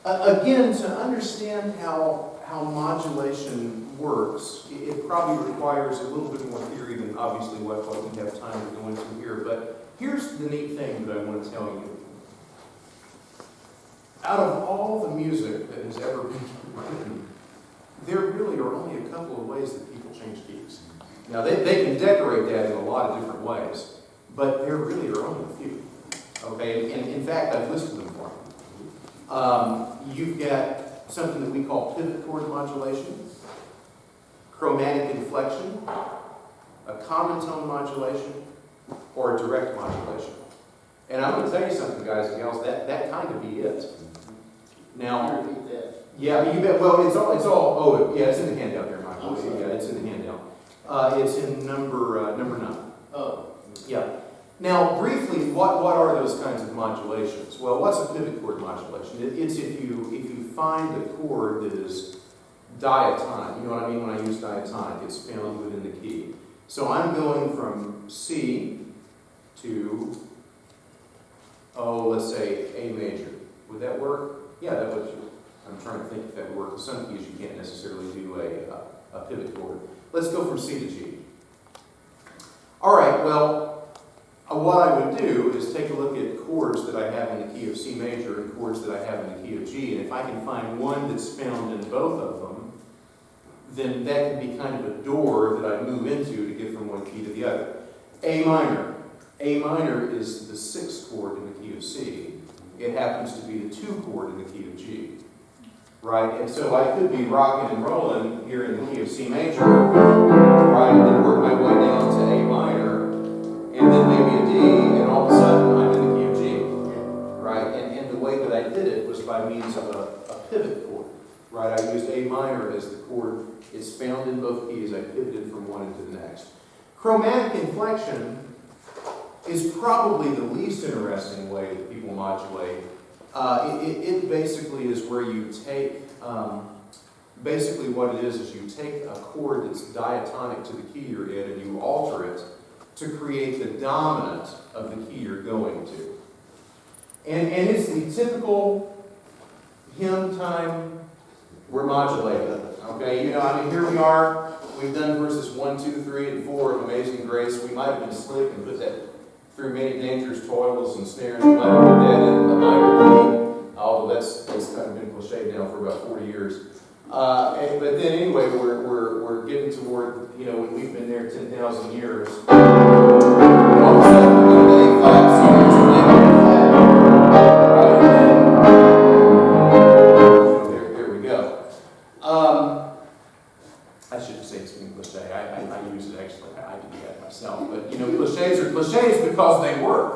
Again, to understand how modulation works, it probably requires a little bit more theory than obviously what we have time to go into here. But here's the neat thing that I want to tell you. Out of all the music that has ever been written, there really are only a couple of ways that people change keys. Now, they can decorate that in a lot of different ways, but there really are only a few. Okay, and in fact, I've listed them for you. You've got something that we call pivot chord modulation, chromatic inflection, a common tone modulation, or a direct modulation. And I'm going to tell you something, guys and gals, that kind of be it. Now, Repeat that. yeah, you bet. Well, it's all. Yeah, it's in the handout there, Michael. Okay. Yeah, it's in the handout. It's in number 9. Oh. Yeah. Now, briefly, what are those kinds of modulations? Well, what's a pivot chord modulation? It's if you find a chord that is diatonic. You know what I mean when I use diatonic? It's found within the key. So I'm going from C to, let's say A major. Would that work? Yeah, that would. I'm trying to think if that would work. With some keys, you can't necessarily do a pivot chord. Let's go from C to G. All right, well, what I would do is take a look at chords that I have in the key of C major and chords that I have in the key of G, and if I can find one that's found in both of them, then that can be kind of a door that I move into to get from one key to the other. A minor. A minor is the 6th chord in the key of C. It happens to be the 2 chord in the key of G. Right? And so I could be rocking and rolling here in the key of C major, right, and then work my way down to A minor, and then maybe a D, and all of a sudden I'm in the key of G. Right? And the way that I did it was by means of a pivot chord. Right? I used A minor as the chord. It's found in both keys. I pivoted from one into the next. Chromatic inflection is probably the least interesting way that people modulate It basically is where you take, basically what it is you take a chord that's diatonic to the key you're in and you alter it to create the dominant of the key you're going to. And it's the typical hymn time, we're modulating. Okay, here we are, we've done verses 1, 2, 3, and 4 of Amazing Grace. We might have been slick and put that through many dangers, toils, and snares. We might have put that in a minor key, although that's kind of been cliched now for about 40 years. But then anyway, we're getting toward, when we've been there 10,000 years. And all of a sudden, we're going to A flat, so there's an A flat. There we go. I shouldn't say it's being cliche. I use it actually. I do that myself. But cliches are cliches because they work.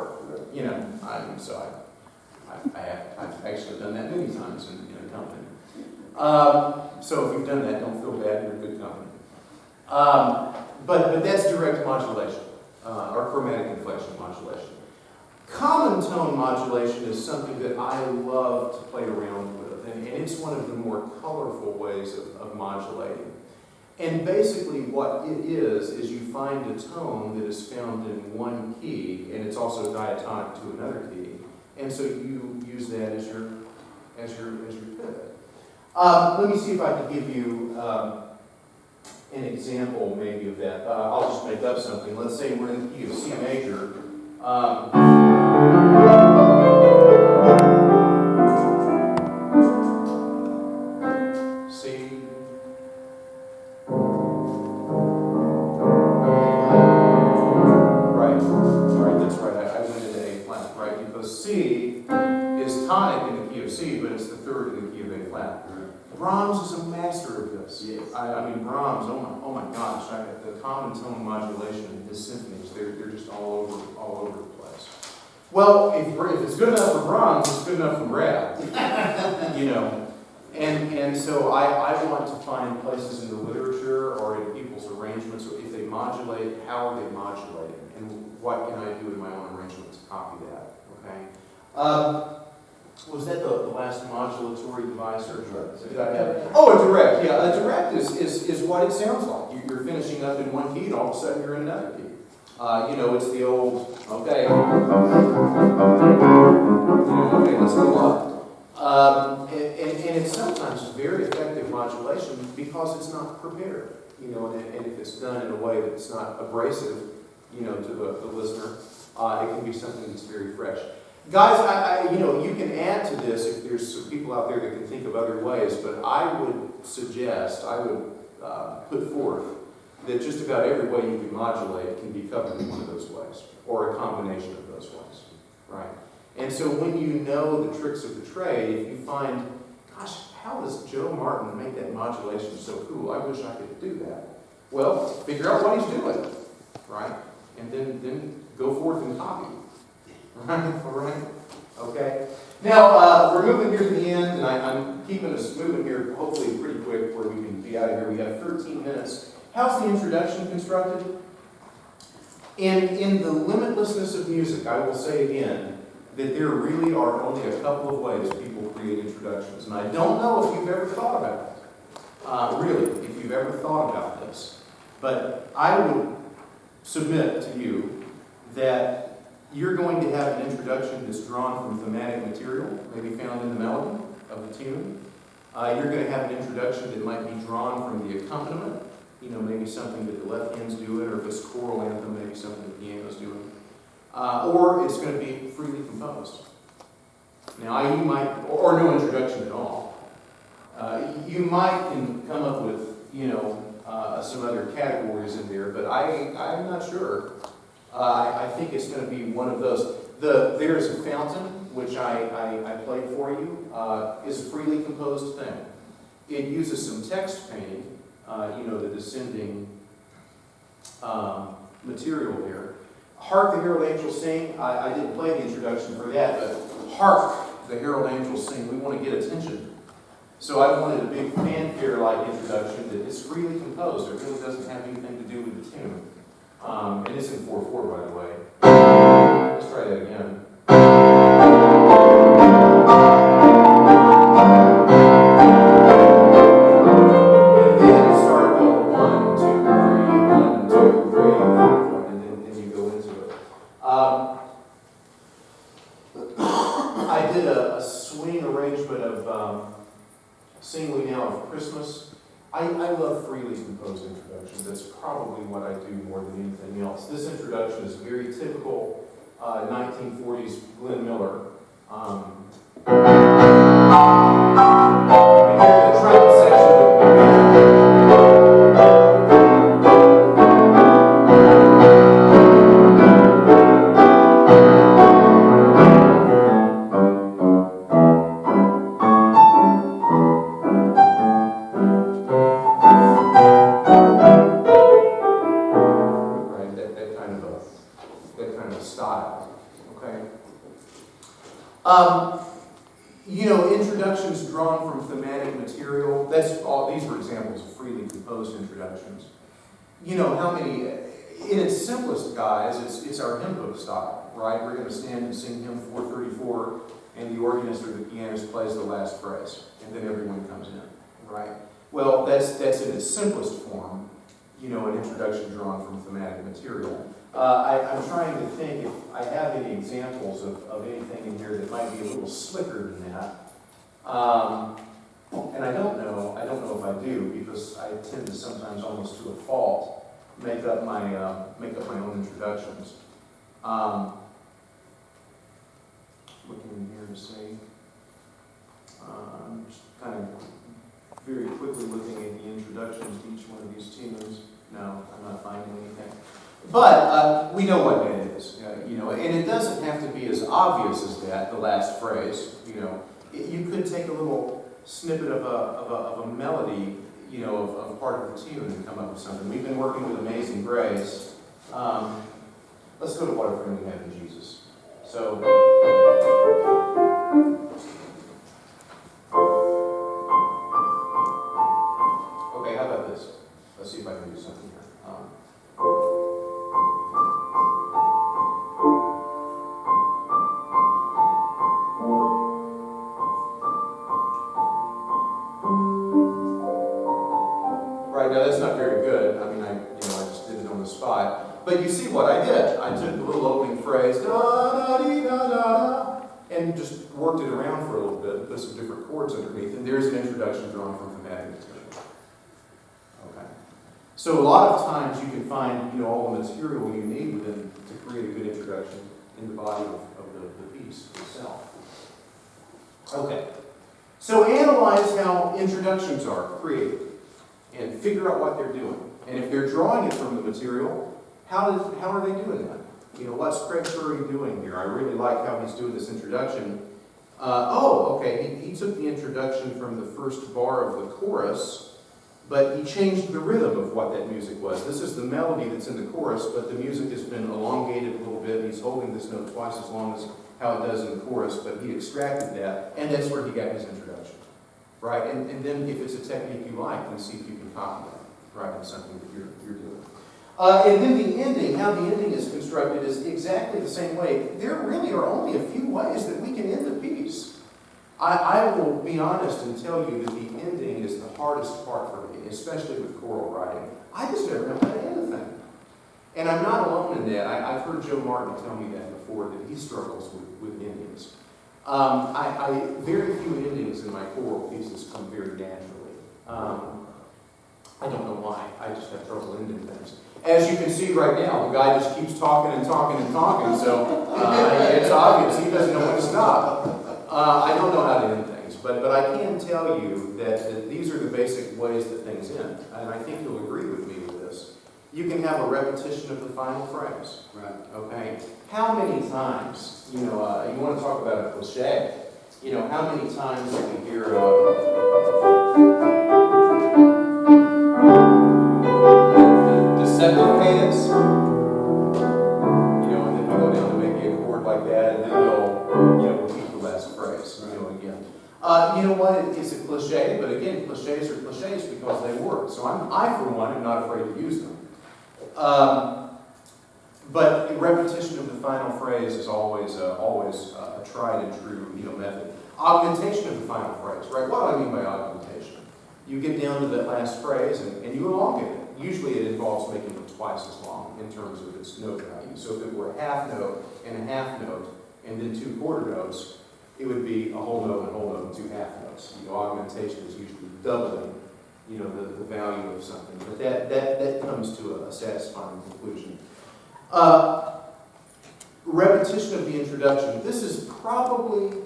I've actually done that many times in a company. So if you've done that, don't feel bad. You're in good company. But that's direct modulation or chromatic inflection modulation. Common tone modulation is something that I love to play around with, and it's one of the more colorful ways of modulating. And basically what it is you find a tone that is found in one key, and it's also diatonic to another key, and so you use that as your pivot. Let me see if I can give you an example maybe of that. I'll just make up something. Let's say we're in the key of C major. C. Right, that's right. I went into A flat, right? Because C is tonic in the key of C, but it's the third in the key of A flat. Brahms is a master of this. Yes. I mean, Brahms, oh my gosh, the common tone modulation in his symphonies, they're just all over the place. Well, if it's good enough for Brahms, it's good enough for Brad. And so I want to find places in the literature or in people's arrangements, if they modulate, how are they modulating? And what can I do in my own arrangement to copy that? Okay. Was that the last modulatory device or did I have? Oh, a direct. Yeah, a direct is what it sounds like. You're finishing up in one key and all of a sudden you're in another key. It's the old, okay, let's go on. And it's sometimes very effective modulation because it's not prepared, and if it's done in a way that's not abrasive, to the listener, it can be something that's very fresh. Guys, you can add to this if there's some people out there that can think of other ways, but I would put forth that just about every way you can modulate can be covered in one of those ways, or a combination of those ways, right? And so when you know the tricks of the trade, if you find, gosh, how does Joe Martin make that modulation so cool? I wish I could do that. Well, figure out what he's doing, right? And then go forth and copy. Right? All right? Okay. Now, we're moving here to the end, and I'm keeping us moving here hopefully pretty quick where we can be out of here. We have 13 minutes. How's the introduction constructed? In the limitlessness of music, I will say again that there really are only a couple of ways people create introductions. And I don't know if you've ever thought about it. Really, if you've ever thought about this. But I would submit to you that you're going to have an introduction that's drawn from thematic material, maybe found in the melody of the tune. You're going to have an introduction that might be drawn from the accompaniment, maybe something that the left hand's doing, or if it's choral anthem, maybe something the piano's doing. Or it's going to be freely composed. Now, you might, or no introduction at all. You might can come up with, some other categories in there, but I'm not sure. I think it's going to be one of those. There's a Fountain, which I played for you, is a freely composed thing. It uses some text painting, the descending material there. Hark the Herald Angels Sing. I didn't play the introduction for that, but hark the Herald Angels Sing. We want to get attention. So I wanted a big fanfare-like introduction that is freely composed. It really doesn't have anything to do with the tune. And it's in 4/4, by the way. Let's try that again. I did a swing arrangement of Sing We Now of Christmas. I love freely composed introductions. That's probably what I do more than anything else. This introduction is very typical 1940s Glenn Miller. And here the trumpet section that kind of style. Okay. Introductions drawn from thematic material. That's all. These were examples of freely composed introductions. How many? In its simplest guise, it's our hymn book style, right? We're going to stand and sing hymn 434, and the organist or the pianist plays the last phrase, and then everyone comes in, right? Well, that's in its simplest form. An introduction drawn from thematic material. I'm trying to think if I have any examples of anything in here that might be a little slicker than that. And I don't know if I do, because I tend to sometimes, almost to a fault, make up my own introductions. Looking in here to see. Just kind of very quickly looking at the introductions to each one of these tunes. No, I'm not finding anything. But we know what that is, and it doesn't have to be as obvious as that, the last phrase. You could take a little snippet of a melody, of part of the tune and come up with something. We've been working with Amazing Grace. Let's go to What a Friend We Have in Jesus. So. Okay, how about this? Let's see if I can do something here. Right, now that's not very good. I mean, I just did it on the spot. But you see what I did. I took the little opening phrase, da-da-dee-da-da, and just worked it around for a little bit, put some different chords underneath, and there's an introduction drawn from thematic material. Okay. So a lot of times you can find, all the material you need within to create a good introduction in the body of the piece itself. Okay. So analyze how introductions are created and figure out what they're doing. And if they're drawing it from the material, how are they doing that? What's Craig Curry doing here? I really like how he's doing this introduction. He took the introduction from the first bar of the chorus, but he changed the rhythm of what that music was. This is the melody that's in the chorus, but the music has been elongated a little bit. He's holding this note twice as long as how it does in the chorus, but he extracted that, and that's where he got his introduction. Right? And then if it's a technique you like, then see if you can copy that, right, in something that you're doing. And then the ending, how the ending is constructed is exactly the same way. There really are only a few ways that we can end the piece. I will be honest and tell you that the ending is the hardest part for me, especially with choral writing. I just never know how to end a thing. And I'm not alone in that. I've heard Joe Martin tell me that before, that he struggles with endings. Very few endings in my choral pieces come very naturally. I don't know why. I just have trouble ending things. As you can see right now, the guy just keeps talking and talking and talking, so it's obvious he doesn't know when to stop. I don't know how to end things, but I can tell you that these are the basic ways that things end, and I think you'll agree with me with this. You can have a repetition of the final phrase. Right. Okay? How many times, you want to talk about a cliche, how many times do we hear deceptive cadence? And then we go down to maybe a chord like that, and then they'll, repeat the last phrase, again. You know what? It's a cliche, but again, cliches are cliches because they work. So I, for one, am not afraid to use them. But repetition of the final phrase is always a tried and true, method. Augmentation of the final phrase, right? What do I mean by augmentation? You get down to that last phrase and you elongate it. usually it involves making it twice as long in terms of its note value. So if it were a half note and a half note, and then 2 quarter notes, it would be a whole note and a whole note and 2 half notes. Augmentation is usually doubling, the value of something. But that comes to a satisfying conclusion. Repetition of the introduction. This is probably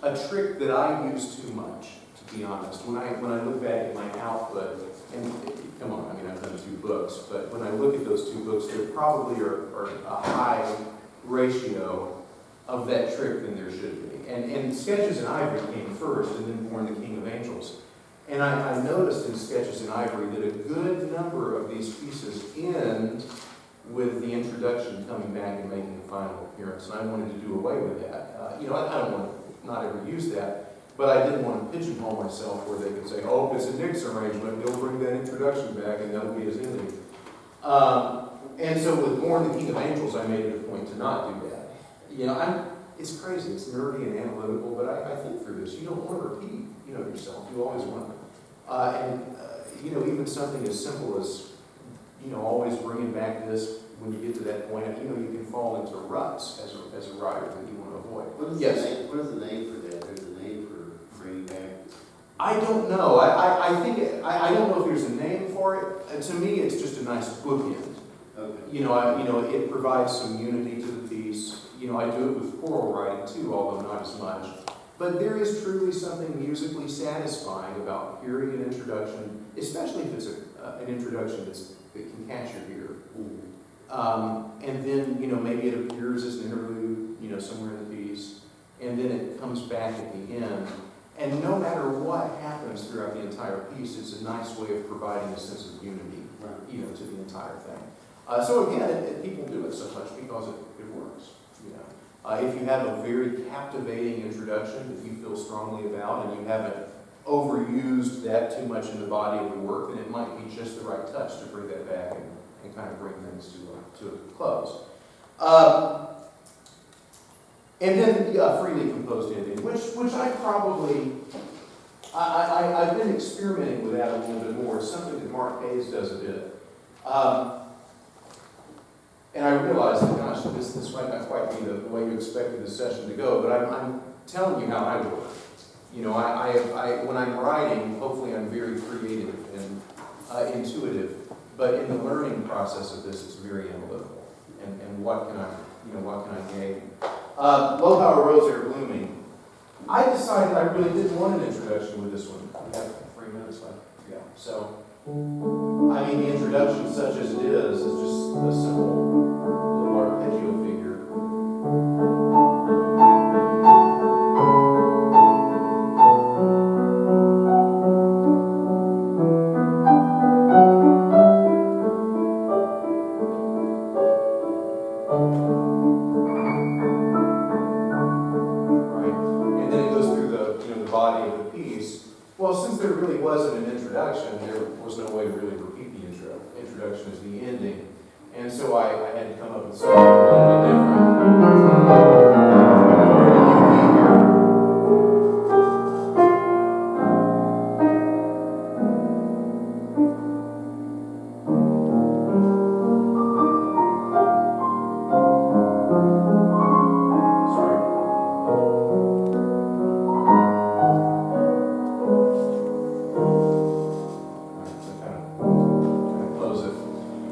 a trick that I use too much, to be honest. When I look back at my output, and come on, I've done 2 books, but when I look at those 2 books, there probably are a high ratio of that trick than there should be. And Sketches in Ivory came first, and then Born the King of Angels. And I noticed in Sketches in Ivory that a good number of these pieces end with the introduction coming back and making a final appearance. And I wanted to do away with that. I don't want to not ever use that, but I didn't want to pigeonhole myself where they could say, oh, if it's a Nick's arrangement, they'll bring that introduction back and that'll be his ending. And so with Born the King of Angels, I made it a point to not do that. It's crazy, it's nerdy and analytical, but I think through this. You don't want to repeat, yourself. You always want to. Even something as simple as, always bringing back this when you get to that point, you can fall into ruts as a writer that you want to avoid. What is the name for that? There's a name for bringing back. I don't know. I think I don't know if there's a name for it. To me, it's just a nice bookend. Okay. It provides some unity to the piece. I do it with choral writing too, although not as much. But there is truly something musically satisfying about hearing an introduction, especially if it's an introduction that can catch your ear. Mm-hmm. And then, maybe it appears as an interlude, somewhere in the piece, and then it comes back at the end. And no matter what happens throughout the entire piece, it's a nice way of providing a sense of unity, Right. to the entire thing. So again, people do it so much because it works. If you have a very captivating introduction that you feel strongly about, and you haven't overused that too much in the body of the work, then it might be just the right touch to bring that back and kind of bring things to a close. And then freely composed ending, which I probably, I've been experimenting with that a little bit more. Something that Mark Hayes does a bit. And I realized that, gosh, this might not quite be the way you expected this session to go, but I'm telling you how I work. When I'm writing, hopefully I'm very creative and intuitive, but in the learning process of this, it's very analytical. And what can I gain? Low Power Rose Air Blooming. I decided I really didn't want an introduction with this one. We have 3 minutes left. Yeah. So, the introduction, such as it is just a simple little arpeggio figure. Body of the piece. Well, since there really wasn't an introduction, there was no way to really repeat the intro. Introduction is the ending. And so I had to come up with something a little bit different.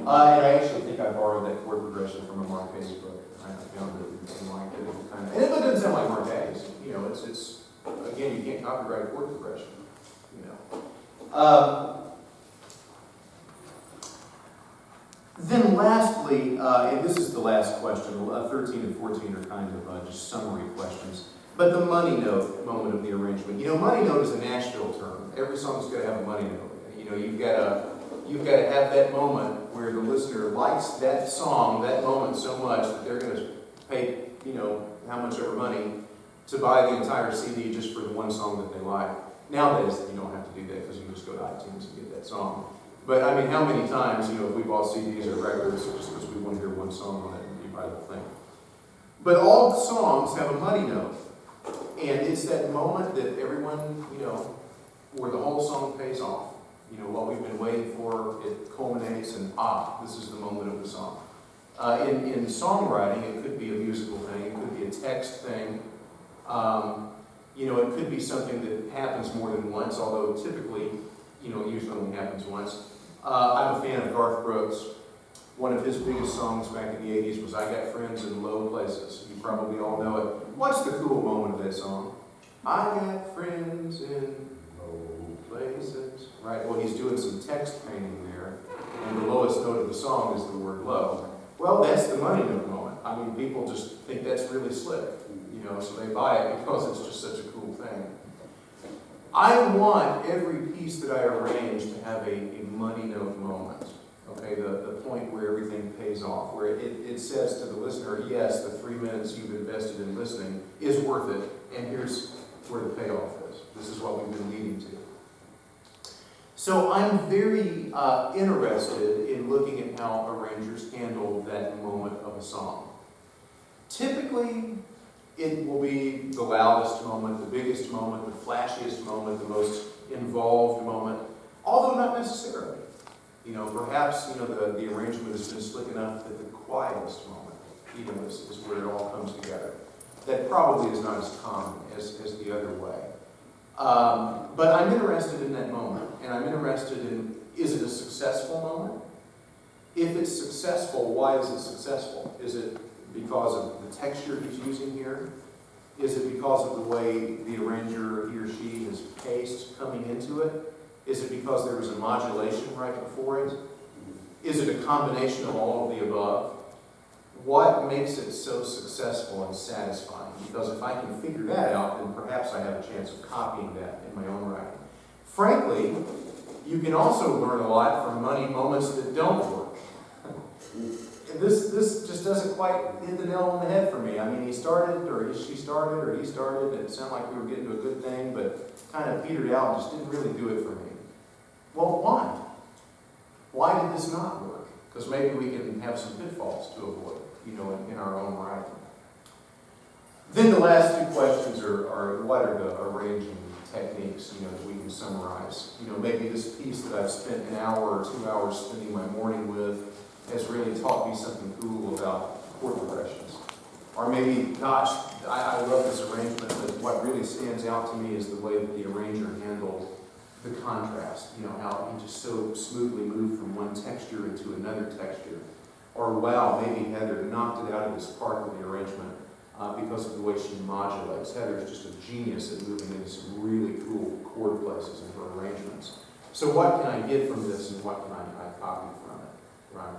And I actually think I borrowed that chord progression from a Mark Hayes book. I found it and liked it. And it doesn't sound like Mark Hayes. It's again, you can't copyright a chord progression. Then lastly, and this is the last question, 13 and 14 are kind of just summary questions. But the money note moment of the arrangement. Money note is a Nashville term. Every song's got to have a money note. You've got to have that moment where the listener likes that song, that moment so much that they're going to pay, how much ever money to buy the entire CD just for the one song that they like. Nowadays, you don't have to do that because you can just go to iTunes and get that song. But how many times, if we bought CDs or records just because we want to hear one song on it and you buy the thing. But all songs have a money note. And it's that moment that everyone, where the whole song pays off. You know, what we've been waiting for, it culminates, and this is the moment of the song. In songwriting, it could be a musical thing, it could be a text thing. You know, it could be something that happens more than once, although typically, you know, it usually only happens once. I'm a fan of Garth Brooks. One of his biggest songs back in the 80s was I Got Friends in Low Places. You probably all know it. What's the cool moment of that song? I got friends in low places. Right, well, he's doing some text painting there, and the lowest note of the song is the word low. Well, that's the money note moment. I mean, people just think that's really slick, you know, so they buy it because it's just such a cool thing. I want every piece that I arrange to have a money note moment, okay, the point where everything pays off, where it says to the listener, yes, the 3 minutes you've invested in listening is worth it, and here's where the payoff is. This is what we've been leading to. So I'm very interested in looking at how arrangers handle that moment of a song. Typically, it will be the loudest moment, the biggest moment, the flashiest moment, the most involved moment, although not necessarily. You know, perhaps, you know, the arrangement has been slick enough that the quietest moment, even is where it all comes together. That probably is not as common as the other way. But I'm interested in that moment, and I'm interested in, is it a successful moment? If it's successful, why is it successful? Is it because of the texture he's using here? Is it because of the way the arranger, he or she, has paced coming into it? Is it because there was a modulation right before it? Is it a combination of all of the above? What makes it so successful and satisfying? Because if I can figure that out, then perhaps I have a chance of copying that in my own writing. Frankly, you can also learn a lot from money moments that don't work. This just doesn't quite hit the nail on the head for me. I mean, he started, or she started, or he started, and it sounded like we were getting to a good thing, but kind of petered out and just didn't really do it for me. Well, why? Why did this not work? Because maybe we can have some pitfalls to avoid, you know, in our own writing. Then the last two questions are what are the arranging techniques, you know, that we can summarize. You know, maybe this piece that I've spent an hour or 2 hours spending my morning with has really taught me something cool about chord progressions. Or maybe, gosh, I love this arrangement, but what really stands out to me is the way that the arranger handled the contrast. You know, how he just so smoothly moved from one texture into another texture. Or, wow, maybe Heather knocked it out of this part of the arrangement because of the way she modulates. Heather is just a genius at moving into some really cool chord places in her arrangements. So what can I get from this, and what can I copy from it, right?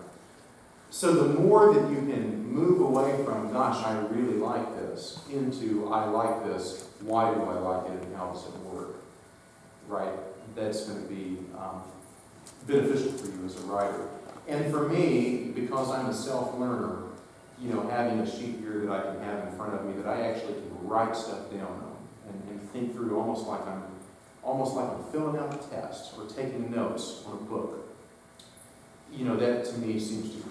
So the more that you can move away from, gosh, I really like this, into, I like this, why do I like it, and how does it work, right? That's going to be beneficial for you as a writer. And for me, because I'm a self-learner, you know, having a sheet here that I can have in front of me that I actually can write stuff down on and think through almost like I'm filling out a test or taking notes on a book. You know, that to me seems to